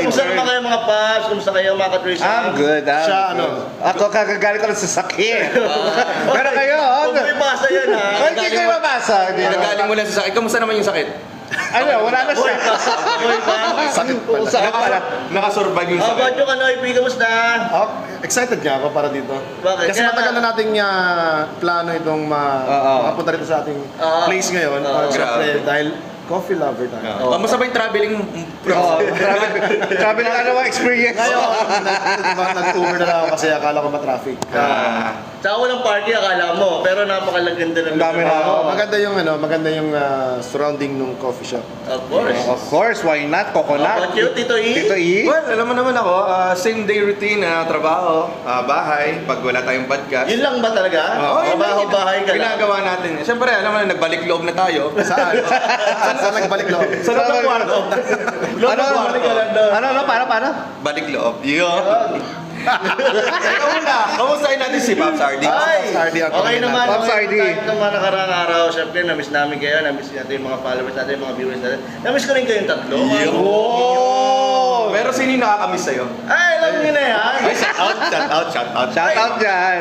Kumusta naman kayo mga paps? Kumusta kayo mga ka-Trace? I'm good. Siya, ano? Ako kakagaling ko lang sa sakit. Pero kayo, Huwag mo ipasa yan ha. hindi kayo mabasa. Nagaling mo lang sa sakit. Kamusta naman yung sakit? Ano, wala na siya. Boy pa. Sakit pala. Sakit pala. Nakasurvive yung How sakit. about yung Kanoy? Kamusta? Oh, excited nga ako para dito. Bakit? Kasi Kaya matagal nga- na nating plano itong makapunta rito sa ating place ngayon. Siyempre, dahil coffee lover tayo. Kamusta ba yung traveling Sabi ng ano experience. Ngayon, nag-Uber na lang ako kasi akala ko ma-traffic. Tsaka walang party akala mo, pero napakalaganda ng Ang dami na. Maganda yung surrounding ng coffee shop. Of course. Of course, why not? How Coconut. about you, Tito E? Tito E? Well, alam mo naman ako, same day routine, trabaho, bahay, pag wala tayong podcast. Yun lang ba talaga? Yun lang. Bahay ka lang. Ginagawa natin. Siyempre, alam mo na, nagbalik loob na tayo. Saan? Saan nagbalik loob? Sa loob ng kwarto. Ano, paano? Balik loob. Yun. Ikaw muna, kamustahin natin si Pops Hardy? Ay! Pops RD ang Okay pangalan. naman, Pops okay RD. naman tayo naman nakarang araw. Siyempre, na-miss namin kayo, na-miss natin yung mga followers natin, yung mga viewers natin. Na-miss ko rin kayong tatlo. Oh! Pero sino yung nakakamiss sa'yo? Ay, alam niyo na yan. Ay, shout out. Shout out dyan.